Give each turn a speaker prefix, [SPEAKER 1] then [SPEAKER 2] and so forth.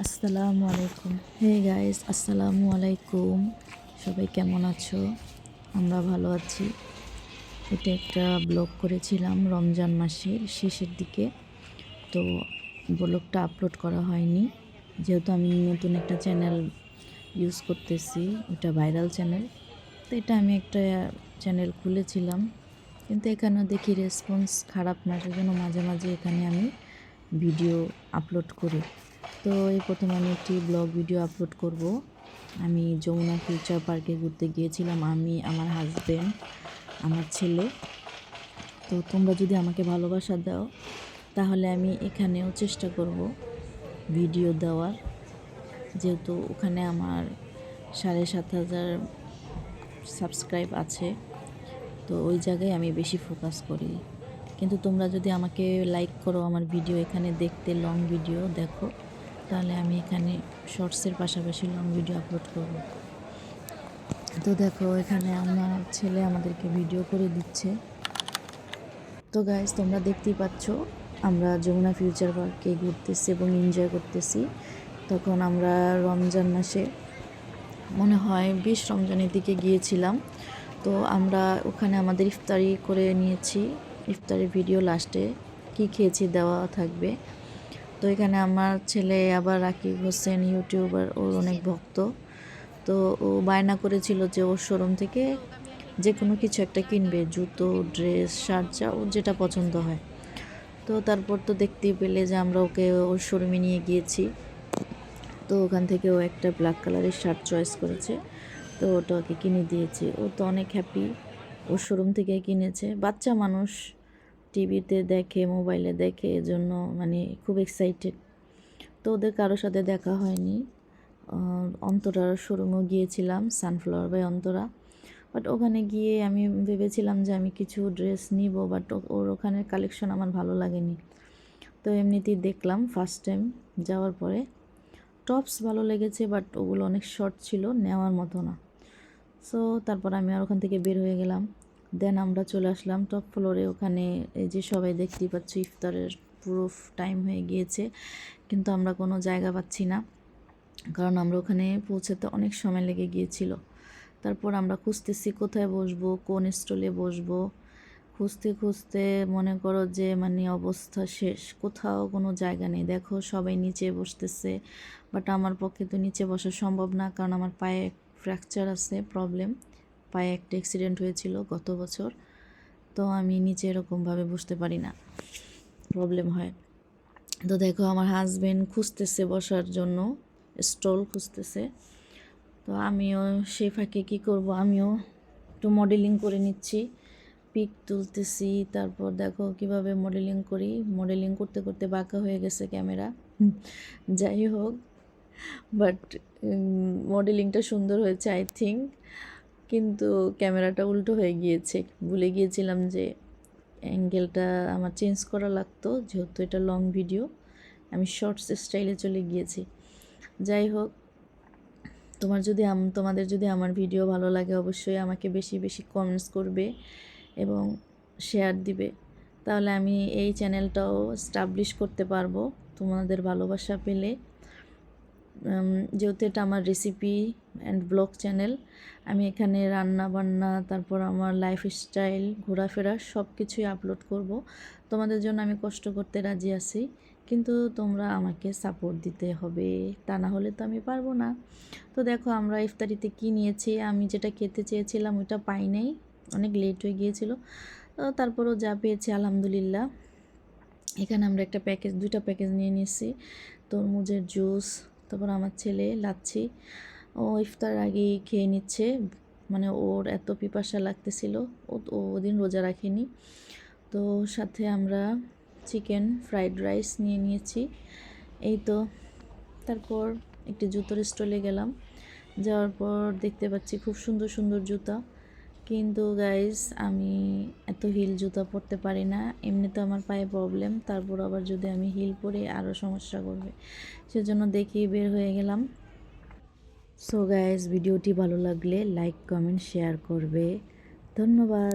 [SPEAKER 1] আসসালামু আলাইকুম। Hey guys, আসসালামু আলাইকুম। সবাই কেমন আছো? আমরা ভালো আছি। এটা একটা ব্লগ করেছিলাম রমজান মাসের শেষের দিকে। তো ব্লগটা আপলোড করা হয়নি, যেহেতু আমি নতুন একটা চ্যানেল ইউজ করতেছি, ওটা ভাইরাল চ্যানেল। তো এটা আমি একটা চ্যানেল খুলেছিলাম, কিন্তু এখানেও দেখি রেসপন্স খারাপ না, সেজন্য মাঝে মাঝে এখানে আমি ভিডিও আপলোড করি। তো এই প্রথম আমি একটি ব্লগ ভিডিও আপলোড করব। আমি যমুনা ফিউচার পার্কে ঘুরতে গিয়েছিলাম, আমি, আমার হাজব্যান্ড, আমার ছেলে। তো তোমরা যদি আমাকে ভালোবাসা দাও, তাহলে আমি এখানেও চেষ্টা করব ভিডিও দেওয়ার, যেহেতু ওখানে আমার 7,500 সাবস্ক্রাইব আছে। তো ওই জায়গায় আমি বেশি ফোকাস করি। কিন্তু তোমরা যদি আমাকে লাইক করো, আমার ভিডিও এখানে দেখতে, লং ভিডিও দেখো, তাহলে আমি এখানে শর্টসের পাশাপাশি লং ভিডিও আপলোড করব। তো দেখো, এখানে আমার ছেলে আমাদেরকে ভিডিও করে দিচ্ছে। তো গাইজ, তোমরা দেখতেই পাচ্ছ আমরা যমুনা ফিউচার পার্কে ঘুরতেছি এবং এনজয় করতেছি। তখন আমরা রমজান মাসে, মনে হয় 20 রমজানের দিকে গিয়েছিলাম। তো আমরা ওখানে আমাদের ইফতারি করে নিয়েছি। ইফতারের ভিডিও লাস্টে কি খেয়েছি দেওয়া থাকবে। তো এখানে আমার ছেলে আবার রাকিব হোসেন ইউটিউবার, ওর অনেক ভক্ত। তো ও বায়না করেছিল যে ওর শোরুম থেকে যে কোনো কিছু একটা কিনবে, জুতো, ড্রেস, শার্ট, যা ওর যেটা পছন্দ হয়। তো তারপর তো দেখতেই পেলে যে আমরা ওকে ওর শোরুমে নিয়ে গিয়েছি। তো ওখান থেকে ও একটা ব্ল্যাক কালারের শার্ট চয়েস করেছে, তো ওটা ওকে কিনে দিয়েছি। ও তো অনেক হ্যাপি, ওর শোরুম থেকে কিনেছে। বাচ্চা মানুষ, টিভিতে দেখে, মোবাইলে দেখে, এজন্য মানে খুব এক্সাইটেড। তো ওদের কারোর সাথে দেখা হয়নি। অন্তরার শোরুমেও গিয়েছিলাম, সানফ্লাওয়ার বাই অন্তরা। বাট ওখানে গিয়ে আমি ভেবেছিলাম যে আমি কিছু ড্রেস নিব, বাট ওর ওখানের কালেকশন আমার ভালো লাগেনি। তো এমনিতেই দেখলাম ফার্স্ট টাইম যাওয়ার পরে। টপস ভালো লেগেছে, বাট ওগুলো অনেক শর্ট ছিল, নেওয়ার মতো না। সো তারপর আমি আর ওখান থেকে বের হয়ে গেলাম। দেন আমরা চলে আসলাম টপ ফ্লোরে। ওখানে এই যে সবাই দেখতেই পাচ্ছ, ইফতারের পুরো টাইম হয়ে গিয়েছে, কিন্তু আমরা কোনো জায়গা পাচ্ছি না, কারণ আমরা ওখানে পৌঁছাতে অনেক সময় লেগে গিয়েছিল। তারপর আমরা খুঁজতেছি কোথায় বসবো, কোন স্টলে বসবো। খুঁজতে খুঁজতে মনে করো যে মানে অবস্থা শেষ, কোথাও কোনো জায়গা নেই। দেখো সবাই নিচে বসতেছে, বাট আমার পক্ষে তো নিচে বসা সম্ভব না, কারণ আমার পায়ে ফ্র্যাকচার আছে, প্রবলেম। পায়ে একটা অ্যাক্সিডেন্ট হয়েছিল গত বছর। তো আমি নিচে এরকমভাবে বসতে পারি না, প্রবলেম হয়। তো দেখো আমার হাজব্যান্ড খুঁজতেছে বসার জন্য, স্টল খুঁজতেছে। তো আমিও সে ফাঁকে কী করব, আমিও একটু মডেলিং করে নিচ্ছি, পিক তুলতেছি। তারপর দেখো কিভাবে মডেলিং করি, মডেলিং করতে করতে বাঁকা হয়ে গেছে ক্যামেরা। যাই হোক, বাট মডেলিংটা সুন্দর হয়েছে আই থিঙ্ক, কিন্তু ক্যামেরাটা উল্টো হয়ে গিয়েছে। ভুলে গিয়েছিলাম যে অ্যাঙ্গেলটা আমার চেঞ্জ করা লাগতো, যেহেতু এটা লং ভিডিও, আমি শর্টস স্টাইলে চলে গিয়েছি। যাই হোক, তোমাদের যদি আমার ভিডিও ভালো লাগে, অবশ্যই আমাকে বেশি বেশি কমেন্টস করবে এবং শেয়ার দিবে, তাহলে আমি এই চ্যানেলটাও স্টাবলিশ করতে পারবো তোমাদের ভালোবাসা পেলে। যেহেতু এটা আমার রেসিপি অ্যান্ড ব্লগ চ্যানেল, আমি এখানে রান্না বান্না, তারপর আমার লাইফস্টাইল, ঘোরাফেরা সব কিছুই আপলোড করব। তোমাদের জন্য আমি কষ্ট করতে রাজি আছি, কিন্তু তোমরা আমাকে সাপোর্ট দিতে হবে, তা না হলে তো আমি পারবো না। তো দেখো আমরা ইফতারিতে কি নিয়েছি, আমি যেটা খেতে চেয়েছিলাম ওটা পাই নাই, অনেক লেট হয়ে গিয়েছিল। তারপরও যা পেয়েছি আলহামদুলিল্লাহ। এখানে আমরা দুইটা প্যাকেজ নিয়ে নিয়েছি, তরমুজের জুস। তারপর আমার ছেলে লাচ্ছি, ও ইফতার আগেই খেয়ে নিচ্ছে, মানে ওর এত পিপাসা লাগতেছিল, ও ওদিন রোজা রাখেনি। তো সাথে আমরা চিকেন ফ্রাইড রাইস নিয়ে নিয়েছি, এই তো। তারপর একটি জুতোর স্টলে গেলাম, যাওয়ার পর দেখতে পাচ্ছি খুব সুন্দর সুন্দর জুতা, কিন্তু গাইজ আমি এত হিল জুতা পরতে পারি না, এমনিতে আমার পায়ে প্রবলেম, তারপর আবার যদি আমি হিল পরে আরও সমস্যা করবে, সেজন্য দেখি বের হয়ে গেলাম। সো গাইজ, ভিডিওটি ভালো লাগলে লাইক, কমেন্ট, শেয়ার করবে। ধন্যবাদ।